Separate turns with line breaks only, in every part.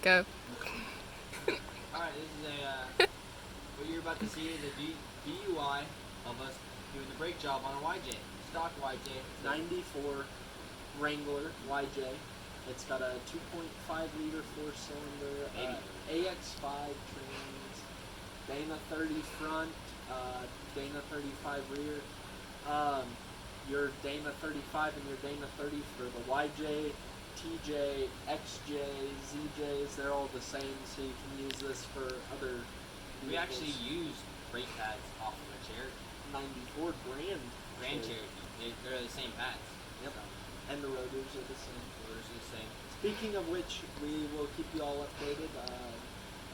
Go.
Alright, this is what you're about to see is a DUI of us doing the brake job on a YJ. Stock YJ.
94 Wrangler YJ. It's got a 2.5 liter 4-cylinder, AX5 trans, Dana 30 front, Dana 35 rear. Your Dana 35 and your Dana 30 for the YJ, TJ, XJ, ZJs, they're all the same, so you can use this for other vehicles.
We actually used brake pads off of a Cherokee.
94 Grand
Cherokee. They're the same pads.
Yep.
So.
And the rotors are the same.
Rotors are the same.
Speaking of which, we will keep you all updated.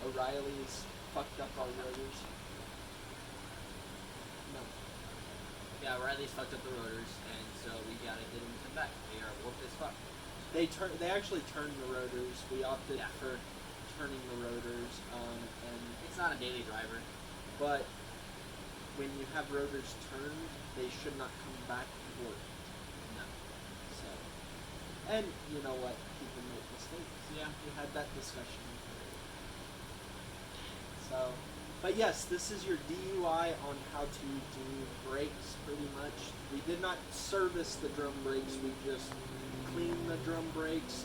O'Reilly's fucked up our rotors. No.
Yeah, O'Reilly's fucked up the rotors, and so we gotta get them to come back. They are warped as fuck.
They actually turned the rotors. We opted for turning the rotors, and
it's not a daily driver.
But when you have rotors turned, they should not come back warped.
No.
So, and you know what? People make mistakes.
Yeah.
We had that discussion. So, but yes, this is your DUI on how to do brakes, pretty much. We did not service the drum brakes. We just cleaned the drum brakes.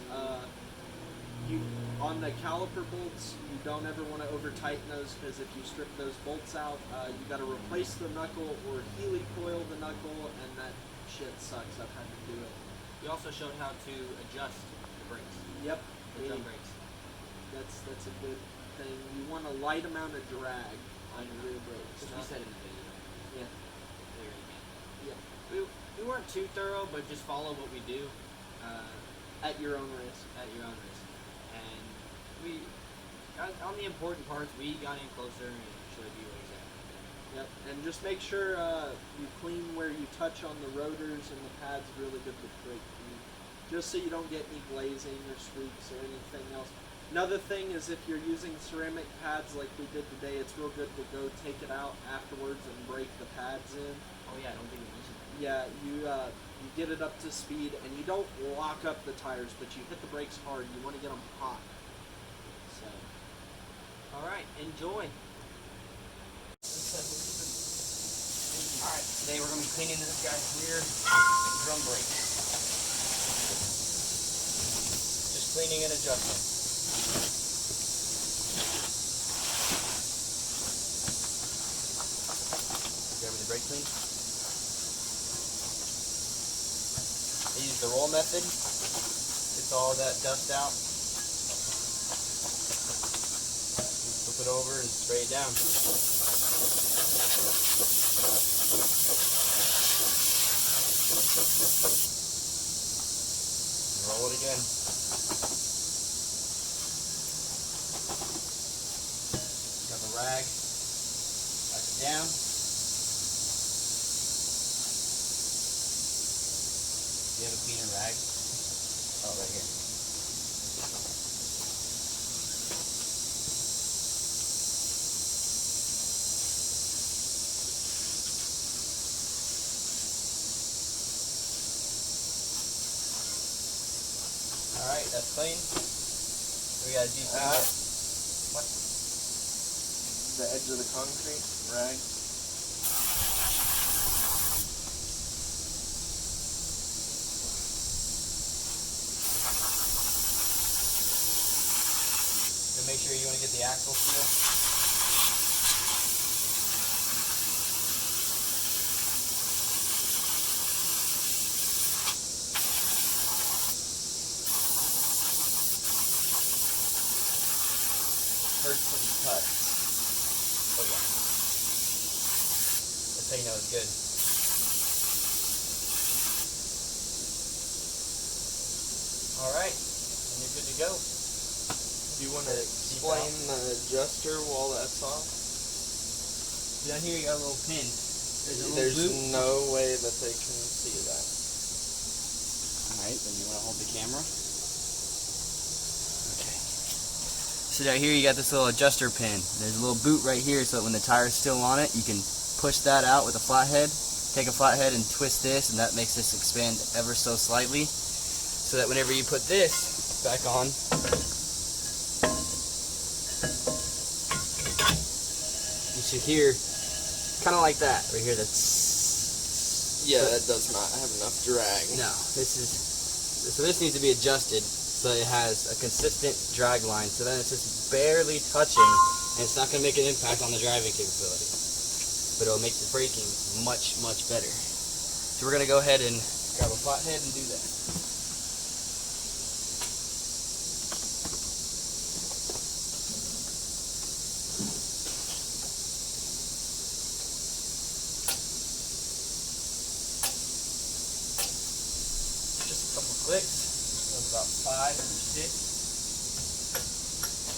On the caliper bolts, you don't ever want to over tighten those, because if you strip those bolts out, you got to replace the knuckle or Healy coil the knuckle, and that shit sucks. I've had to do it.
We also showed how to adjust the brakes.
Yep.
The drum brakes.
That's a good thing. You want a light amount of drag on your rear brakes.
Which we said in the video.
Yeah. Yeah.
We weren't too thorough, but just follow what we do.
At your own risk.
At your own risk. And we, on the important parts, we got in closer and showed you exactly.
Yep, and just make sure you clean where you touch on the rotors and the pads really good with brake clean. Just so you don't get any glazing or streaks or anything else. Another thing is if you're using ceramic pads like we did today, it's real good to go take it out afterwards and break the pads in.
Oh yeah, I don't think we mentioned that.
Yeah, you get it up to speed, and you don't lock up the tires, but you hit the brakes hard. You want to get them hot. So,
all right, enjoy. All right, today we're going to be cleaning this guy's rear drum brake. Just cleaning and adjusting. Grabbing the brake clean. I use the roll method. Gets all that dust out. Flip it over and spray it down. And roll it again. Got the rag. Wipe it down. Do you have a cleaner rag? Oh, right here. Alright, that's clean. We gotta do some what?
the edge of the concrete rag.
Make sure you want to get the axle seal. Hurts when you cut. Oh yeah. That's how you know it's good. Alright, and you're good to go.
Do you want to explain the adjuster while that's off?
Down here you got a little pin.
There's no way that they can see that.
Alright, then you want to hold the camera? Okay. So down here you got this little adjuster pin. There's a little boot right here so that when the tire's still on it, you can push that out with a flathead. Take a flathead and twist this, and that makes this expand ever so slightly. So that whenever you put this back on, should hear kind of like that. Right here, that's...
Yeah, that does not have enough drag.
No, so this needs to be adjusted so it has a consistent drag line. So then it's just barely touching, and it's not going to make an impact on the driving capability. But it'll make the braking much, much better. So we're going to go ahead and grab a flathead and do that. Just a couple clicks. That was about 5 or 6.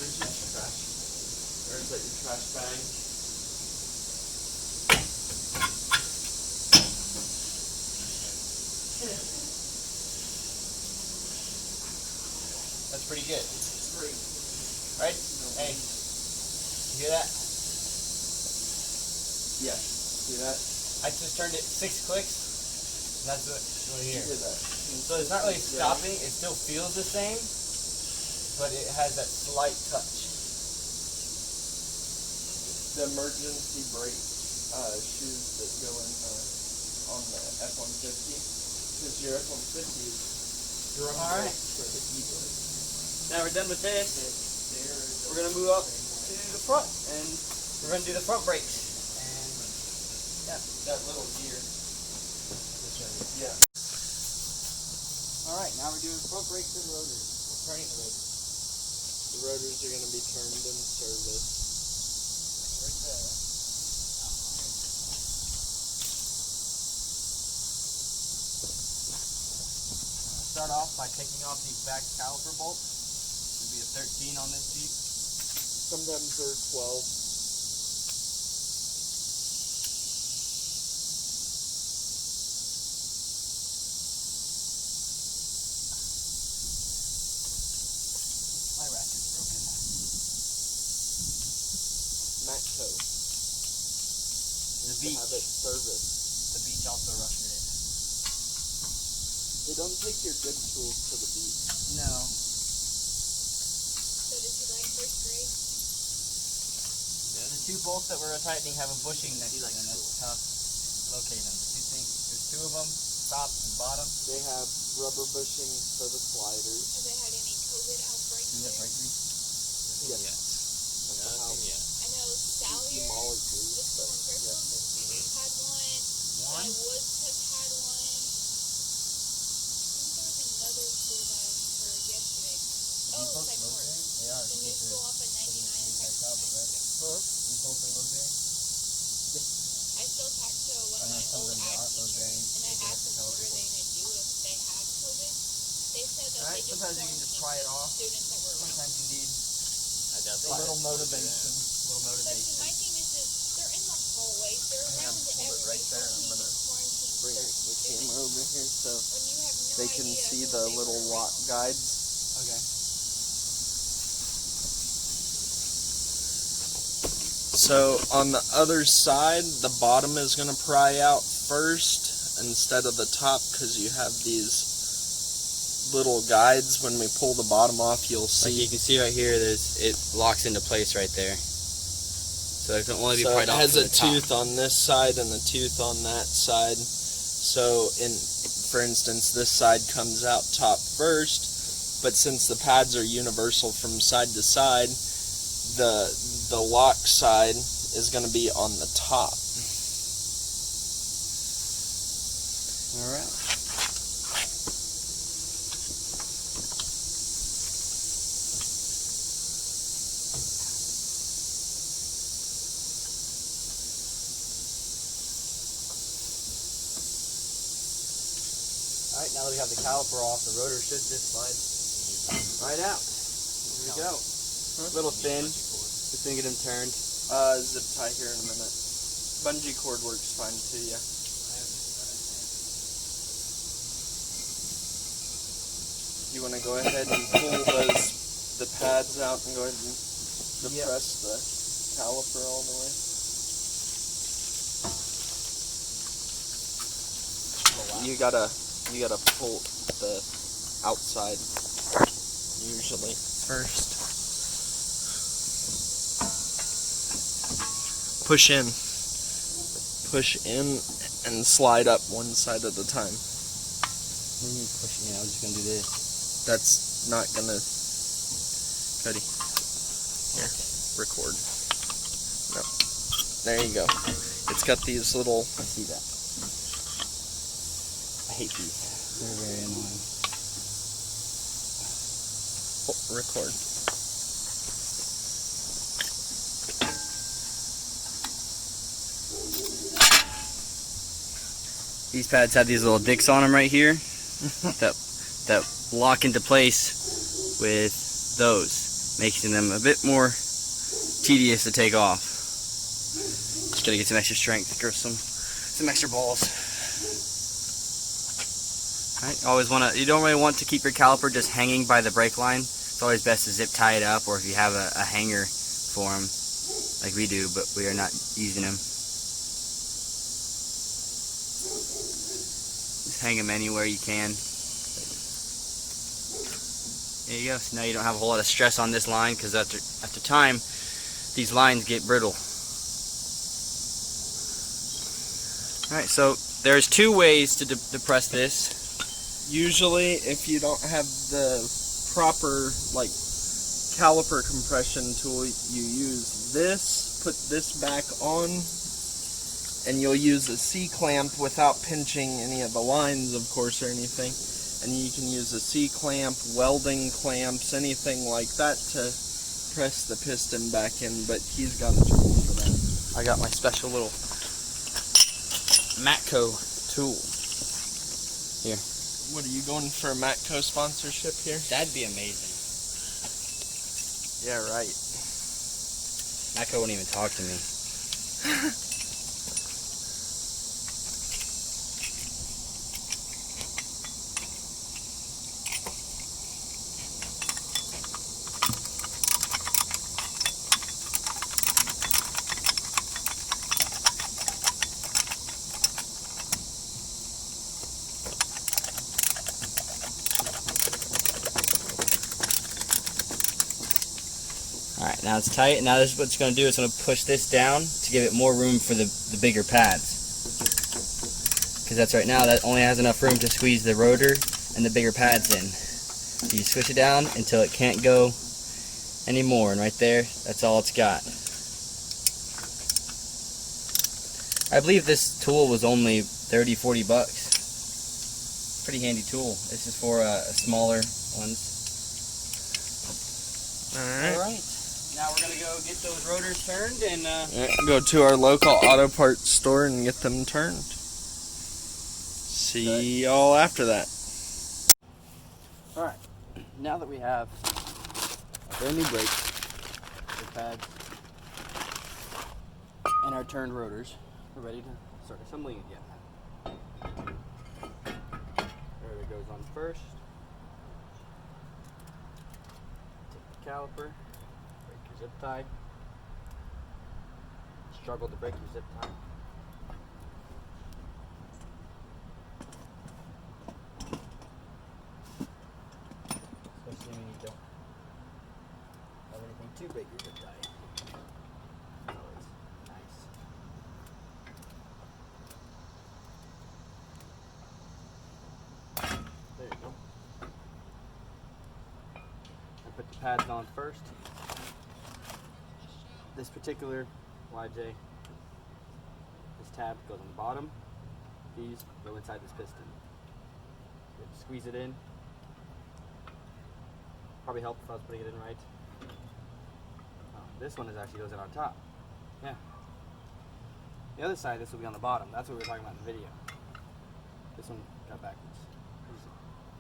Where's your trash? Or is that your trash bag?
That's pretty good. Right? Hey, you hear that?
Yeah. See that?
I just turned it 6 clicks. That's what you hear.
Hear that?
So it's not really stopping. It still feels the same, but it has that slight touch.
The emergency brake shoes that go in on the F-150, because your F-150 drum
All right.
brakes for the e-brake.
Now we're done with this. We're gonna move up to the front, and we're gonna do the front brakes. And yeah, that little gear.
Yeah.
All right, now we're doing front brakes and rotors. We're turning the rotors.
The rotors are going to be turned and serviced.
Right there. Start off by taking off these back caliper bolts. Should be a 13 on this Jeep.
Sometimes they're 12.
My rack is broken.
Matco.
The
To
beach.
have it serviced.
The beach also ruptured it.
They don't take your good tools to the beach.
No.
So does he like first grade?
The 2 bolts that we're tightening have a bushing next to them. That's how to locate them. There's 2 of them, top and bottom.
They have rubber bushings for the sliders.
Have they had any COVID outbreaks?
Do you have
there?
breakers?
Yes. At the house.
I know Salyer,
Demolishes,
the
but
school in Fairfield, had one.
One?
My Woods has had one. I think there was another school that I heard yesterday. Oh, Cyport.
They are.
The new school off of 99 and
Huh?
You both are load bearing?
I still talk to one of my
some
old
of them
ag
aren't load bearing.
teachers, and I asked them what are they going to do if they have COVID. They said that
Alright,
they just
sometimes you can just pry it off.
students that were around.
Sometimes you need
A little motivation.
little
But
motivation.
see, my thing is they're in the hallways. They're around
hold it right there. I'm gonna
quarantine.
Bring the camera over here so
When you have no
they can
idea
see
who
the
they
little
were
lock guides.
Okay.
So on the other side, the bottom is going to pry out first instead of the top because you have these little guides. When we pull the bottom off, you'll
Like you
see.
can see right here, it locks into place right there. So it can only be
So
pried
it
off
has
from
a
the top.
tooth on this side and a tooth on that side. So for instance, this side comes out top first, but since the pads are universal from side to side, the lock side is going to be on the top.
All right. All right, now that we have the caliper off, the rotor should just slide right out. Here we go. Little thin. Just gonna get them turned.
Zip tie here in a minute. Bungee cord works fine too, yeah. You want to go ahead and pull the pads out and go ahead and depress the caliper all the way. You gotta pull the outside usually first. push in and slide up one side at a time.
What do you mean pushing in? I was just gonna do this.
That's not gonna. Cody, here, record. No, there you go. It's got these little.
I see that. I hate these. They're very annoying.
Record.
These pads have these little dicks on them right here that lock into place with those, making them a bit more tedious to take off. Just gotta get some extra strength, grow some extra balls. Alright, you don't really want to keep your caliper just hanging by the brake line. It's always best to zip tie it up, or if you have a hanger for them, like we do, but we are not using them. Just hang them anywhere you can. There you go. So now you don't have a whole lot of stress on this line, because after time, these lines get brittle. Alright, so there's two ways to depress this.
Usually, if you don't have the proper caliper compression tool, you use this, put this back on, and you'll use a C-clamp without pinching any of the lines, of course, or anything. And you can use a C-clamp, welding clamps, anything like that to press the piston back in, but he's got a tool for that.
I got my special little Matco tool. Here.
What, are you going for a Matco sponsorship here?
That'd be amazing.
Yeah, right.
Matco won't even talk to me. Alright, now it's tight, and now this is what it's going to do. It's going to push this down to give it more room for the bigger pads. Because that's right now, that only has enough room to squeeze the rotor and the bigger pads in. So you squish it down until it can't go anymore, and right there, that's all it's got. I believe this tool was only 30-40 bucks. Pretty handy tool. This is for smaller ones. Alright. Now we're going to go get those rotors turned and
go to our local auto parts store and get them turned. See y'all after that.
Alright, now that we have a brand new brake, the pads, and our turned rotors, we're ready to start assembling again. Rotor goes on first. Take the caliper, break your zip tie. Struggle to break your zip tie. Especially when you don't have anything to break your zip tie. Always nice. There you go. I put the pads on first. This particular YJ, this tab goes on the bottom. These go inside this piston. You have to squeeze it in. Probably help if I was putting it in right. This one actually goes in on top. Yeah. The other side, this will be on the bottom. That's what we were talking about in the video. This one got backwards.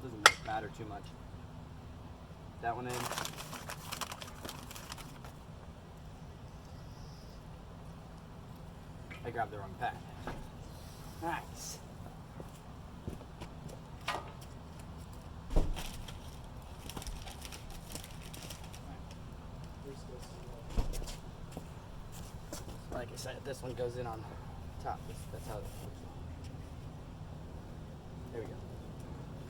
Doesn't matter too much. That one in. I grabbed the wrong pad. Nice. Like I said, this one goes in on top. That's how it works. There we go.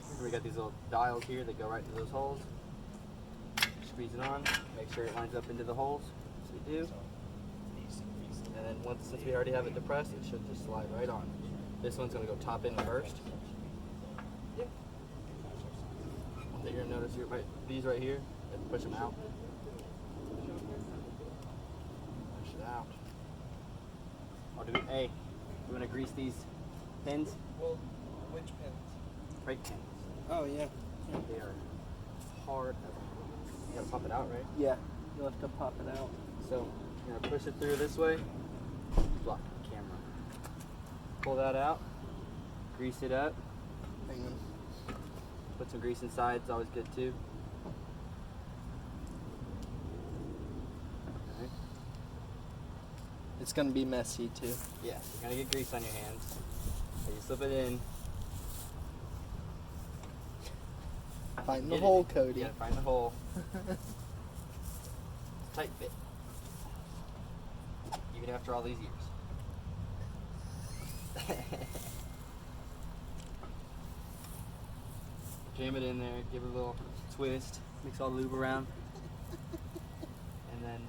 So we got these little dials here that go right into those holes. Squeeze it on, make sure it lines up into the holes. So we do. And then since we already have it depressed, it should just slide right on. This one's gonna go top in first. Yep. One thing you're gonna notice these right here, you have to push them out. Push it out. Hey, you wanna grease these pins?
Well, which pins?
Brake pins.
Oh yeah.
They are hard as you gotta pop it out, right?
Yeah. You'll have to pop it out.
So you're gonna push it through this way, block the camera. Pull that out, grease it up,
Hang on.
put some grease inside, it's always good too. Okay.
It's gonna be messy too.
Yeah, you're gonna get grease on your hands. So you slip it in.
Find the
Get it.
hole, Cody.
You gotta find the hole. Tight fit. Even after all these years. Jam it in there, give it a little twist, mix all the lube around, and then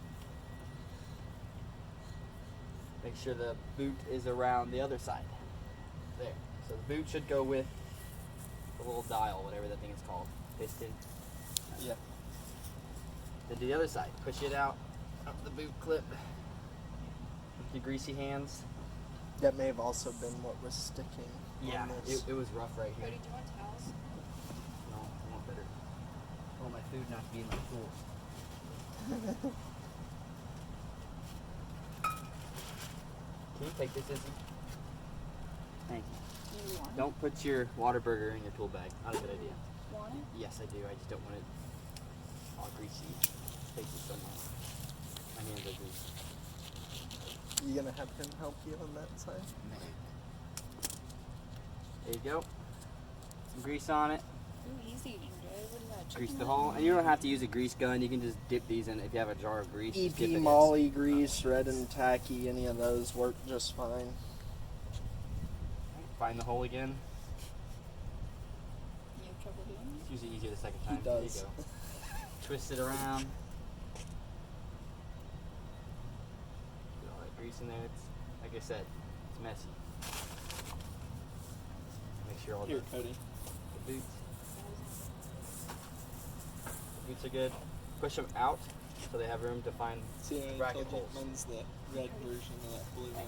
make sure the boot is around the other side. There. So the boot should go with the little dial, whatever that thing is called. Piston.
Yeah.
Then do the other side. Push it out the boot clip. With your greasy hands.
That may have also been what was sticking.
Yeah,
On this.
it was rough right here.
Cody, do you want towels?
No, I want better. I want my food not to be in my tools. Can you take this, Izzy? Thank you.
You want it?
Don't put your Whataburger in your tool bag. Not a good idea.
Want it?
Yes, I do. I just don't want it all greasy. Take it somewhere. My hands are greasy.
You gonna have him help you on that side?
There you go. Some grease on it.
Ooh, easy, Andre. What is that?
Grease
chicken
the
wing?
hole. And you don't have to use a grease gun. You can just dip these in. If you have a jar of grease, just dip it
EP
in.
Molly grease, red and tacky, any of those work just fine.
Find the hole again.
You have trouble doing
It's usually easier the second
He
time. There you
does.
go. Twist it around. Get all that grease in there. It's, like I said, it's messy. Make sure all
Here,
the
Cody.
boots. The boots are good. Push them out so they have room to find.
See, I
Bracket
told you
holes.
mine's the red version of that blue one.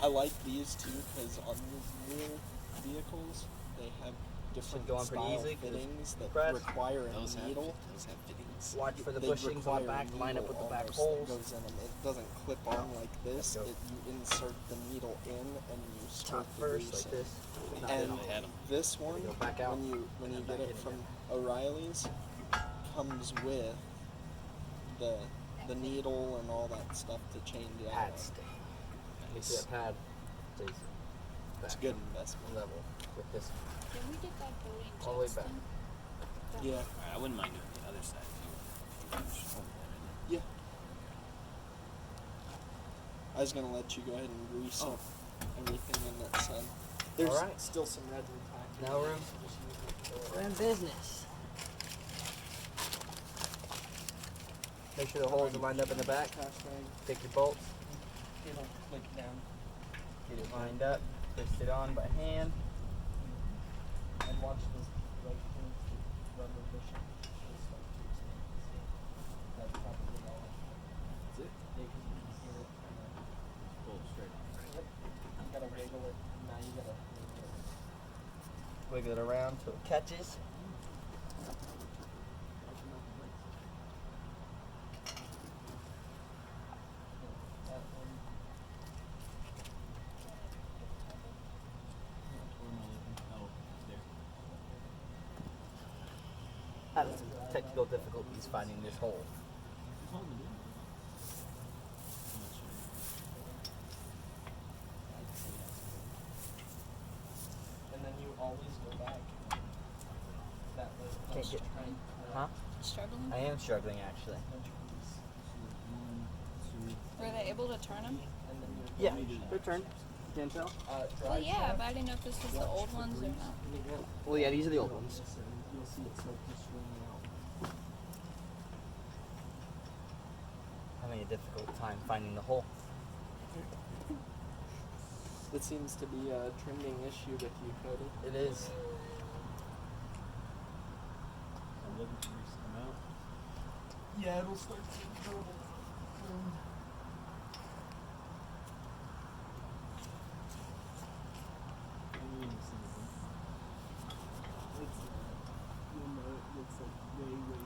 I like these too because on these newer vehicles, they have different
go on pretty
style
easily 'cause
fittings that
press.
require a
Those
needle.
have fittings.
Watch for the
They
bushings on
require
the back.
a
Line up
needle
with the back
almost
holes.
that goes in them. It doesn't clip on like this.
There you
It,
go.
you insert the needle in and you squirt
Top
the
first,
grease
like
in.
this. Not
And
that
had 'em.
this one,
Go back out.
when you
And
get
back
it
in
from
again.
O'Reilly's, comes with the needle and all that stuff to change out.
Pad stay. Make sure that pad stays
It's a
back
good investment.
level with this.
Did we get that Bodie
All the way
Justin?
back.
Yeah.
Alright, I wouldn't mind doing the other side if you want.
Yeah. I was gonna let you go ahead and grease up everything in that side. There's
Alright.
still some red and tacky.
Now we're in- We're in business. Make sure the holes are lined up in the back. Take your bolts,
It'll click down.
get it lined up, twist it on by hand.
And watch this right here, the rubber bushing. Just like keeps it. That's probably all.
That's it.
Yeah, 'cause you can hear it kind of.
Pull it straight.
Yep. You gotta wiggle it. Now you gotta.
Wiggle it around so it catches.
That one.
Oh, there.
Had some technical difficulties finding this hole.
And then you always go back. That way.
Can't
let's
get-
try and-
Huh?
Struggling?
I am struggling actually.
Were they able to turn them?
And then you
Yeah, good turn. Can't tell.
Well,
drive
yeah,
shaft.
but I didn't know if this was the old ones or not.
Well, yeah, these are the old ones.
You'll see it start to swing out.
Having a difficult time finding the hole.
It seems to be a trending issue with you, Cody.
It is.
I'm looking for these to come out.
Yeah, it'll start to trouble.
I'm really seeing them.
It's you'll know it looks like way easy.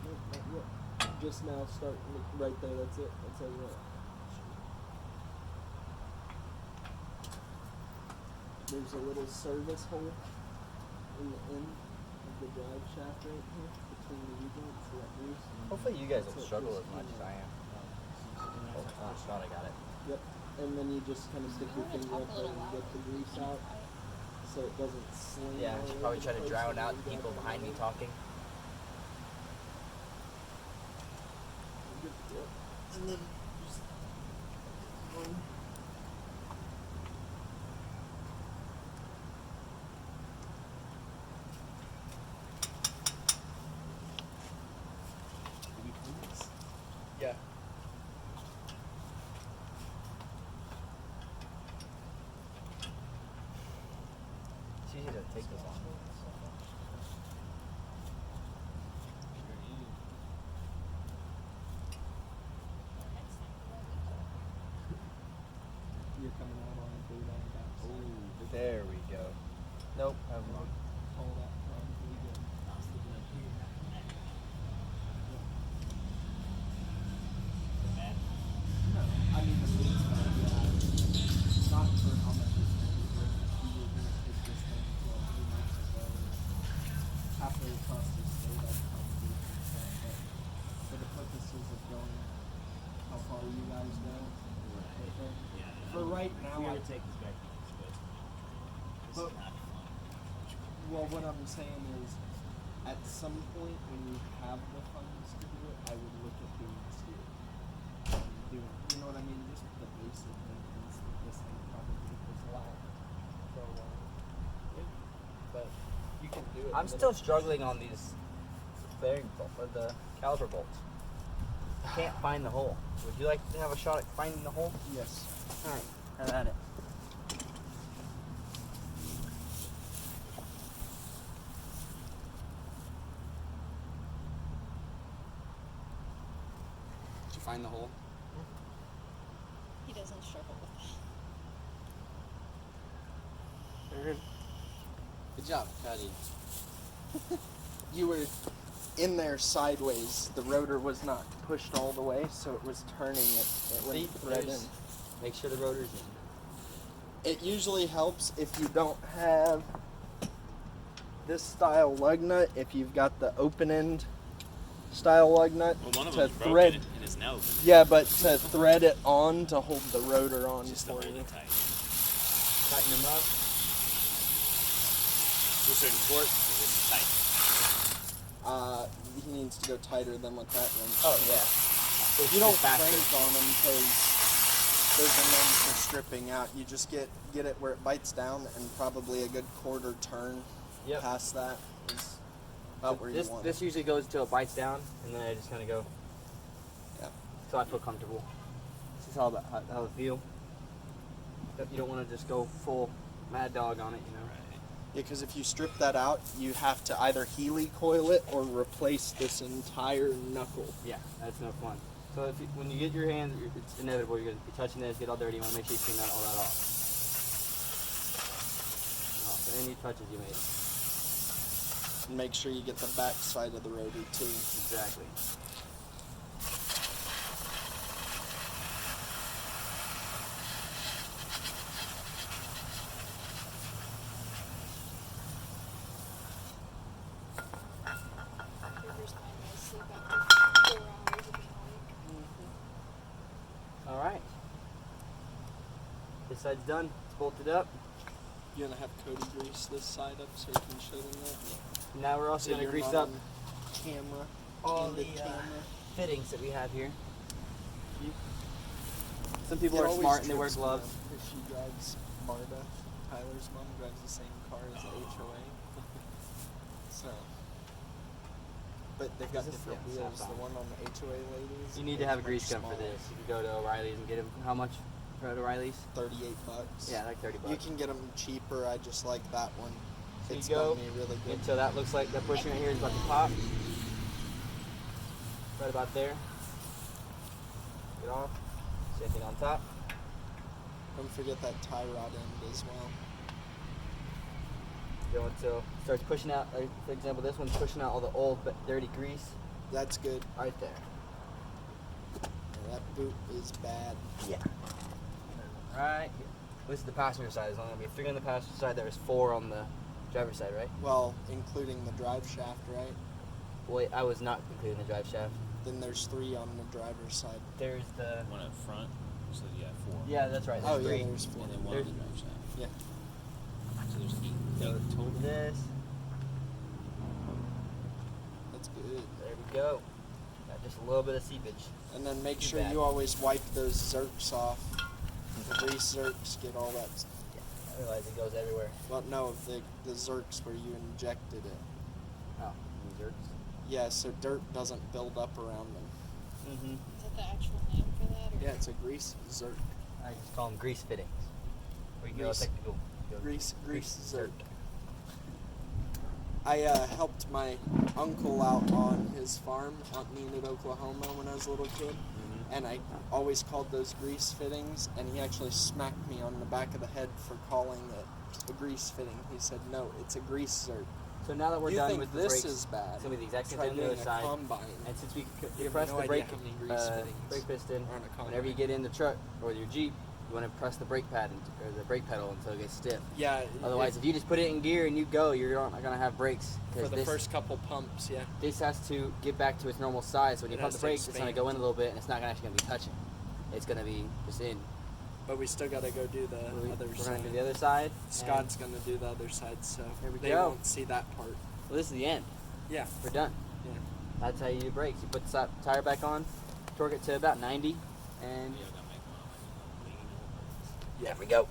Nope, not yet. Just now starting right there, that's it. That's how you know it. There's a little service hole in the end of the drive shaft right here between the U-joints for that grease.
Hopefully you guys
That's
don't
what
struggle
just
as much as
came
I am. Oh, God, I got it.
Yep. And then you just kind of stick your
I'm gonna
finger
talk
up
a
there
little
and get the grease out so it doesn't sling.
Yeah, I
all
should
over
probably
the
try to
place
drown
when
out
you
the
grab
people
the
behind me
motor.
talking.
Yep. And then just one.
Did we clean this?
Yeah.
It's easy to take this on.
You're coming out on a boot on the back side.
There we go. Nope, never mind.
All that probably good.
I was looking up here. Mad.
No, I mean the boot's gonna be out. Not for how much it's gonna be worth. If you were gonna take this thing to a New Mexico or halfway across the state, I'd probably do that. But for the purposes of going how far you guys go, right there.
Yeah.
For right now,
if we
I-
ever take this back, it's good. This
But-
is not fun.
Well, what I'm saying is, at some point when you have the funds to do it, I would look at doing steer. Doing, you know what I mean? Just the basic maintenance that this thing probably was lack for a while. But you can do it.
I'm still struggling on these bearing the caliper bolts. I can't find the hole. Would you like to have a shot at finding the hole?
Yes.
Alright, have at it. Did you find the hole?
He doesn't struggle with that.
Good job, Cuddy.
You were in there sideways. The rotor was not pushed all the way, so it was turning it. It wouldn't thread in.
there's- Make sure the rotor's in.
It usually helps if you don't have this style lug nut. If you've got the open end style lug nut
Well, one of
to
them's broken
thread.
and it's now open.
Yeah, but to thread it on to hold the rotor on
Just
for
the
you.
really tight.
Tighten them up.
Is there certain torque or is it tight?
He needs to go tighter than with that wrench.
Oh, yeah.
You don't
faster.
crank on them because those are known for stripping out. You just get it where it bites down, and probably a good quarter turn
Yep.
past that is about where
This
you want
this
it.
usually goes till it bites down, and then I just kind of go.
Yeah.
So I feel comfortable. This is how I feel. You don't want to just go full mad dog on it, you know.
Yeah, because if you strip that out, you have to either Healy coil it or replace this entire knuckle.
Yeah, that's no fun. So if when you get your hands, it's inevitable. You're gonna be touching this, get all dirty. You want to make sure you clean all that off. So any touches you made.
And make sure you get the back side of the rotor too.
Exactly.
Rivers find they sleep after 4 hours of being awake.
All right. This side's done. It's bolted up.
You're gonna have Cody grease this side up so you can show them that.
Now we're also
So
gonna
you're
grease
not
up
on camera.
all
in
the
camera.
fittings that we have here.
So
Some people
It
are
always
smart and they wear
trips me
gloves.
up if she drives Marta, Tyler's mom drives the same car as the HOA. So, but they've got
Is this-
different
yeah,
wheels. The one on the HOA ladies.
You need to have a
is
grease
much
gun for
smaller.
this. You can go to O'Reilly's and get them. How much for O'Reilly's?
$38.
Yeah, like $30.
You can get them cheaper. I just like that one.
So
It's
you go
done me really good.
until that looks like that bushing right here is about to pop. Right about there. Get off. Same thing on top.
Don't forget that tie rod end as well.
Go until it starts pushing out. Like for example, this one's pushing out all the old but dirty grease
That's good.
right there.
That boot is bad.
Yeah. Right here. This is the passenger side. There's only gonna be 3 on the passenger side. There's 4 on the driver's side, right?
Well, including the drive shaft, right?
Wait, I was not including the drive shaft.
Then there's 3 on the driver's side.
There's the.
One up front, so you have 4.
Yeah, that's right.
Oh
There's
yeah,
3.
there's 4.
And then one
There's-
on the drive shaft.
Yeah.
So there's 8
So
total.
this.
That's good.
There we go. Got just a little bit of seepage.
And then make
Too
sure
bad.
you always wipe those zerks off. The grease zerks get all that.
I realize it goes everywhere.
Well, no, the zerks where you injected it.
Oh, these are.
Yeah, so dirt doesn't build up around them.
Mm-hmm.
Is that the actual name for that? Or?
Yeah, it's a grease zerk.
I just call them grease fittings. We can go
Grease-
technical. Go
Grease zerk. I helped my uncle out on his farm out in Enid, Oklahoma when I was a little kid. And I always called those grease fittings, and he actually smacked me on the back of the head for calling it a grease fitting. He said, no, it's a grease zerk.
So now that we're
You
done
think
with the
this
brakes,
is bad?
it's gonna be the exact same
Try
thing on the other
doing a
side.
combine.
And since we
You have
press
no
the
idea
brake,
how many grease fittings
brake piston,
are on a combine.
whenever you get in the truck or your Jeep, you want to press the brake pad or the brake pedal until it gets stiff.
Yeah.
Otherwise, if you just put it in gear and you go, you're not gonna have brakes.
for
Because
the
this,
first couple pumps, yeah.
this has to get back to its normal size. So when you
It
pump
has
the
to
brakes, it's gonna
expand.
go in a little bit, and it's not actually gonna be touching. It's gonna be just in.
But we still got to go do the other
We're
side.
gonna do the other side.
Scott's going to do the other side, so
Here we
they
go.
won't see that part.
Well, this is the end.
Yeah.
We're done.
Yeah.
That's how you do brakes. You put the tire back on, torque it to about 90, and
Yeah, I gotta make one.
there we go.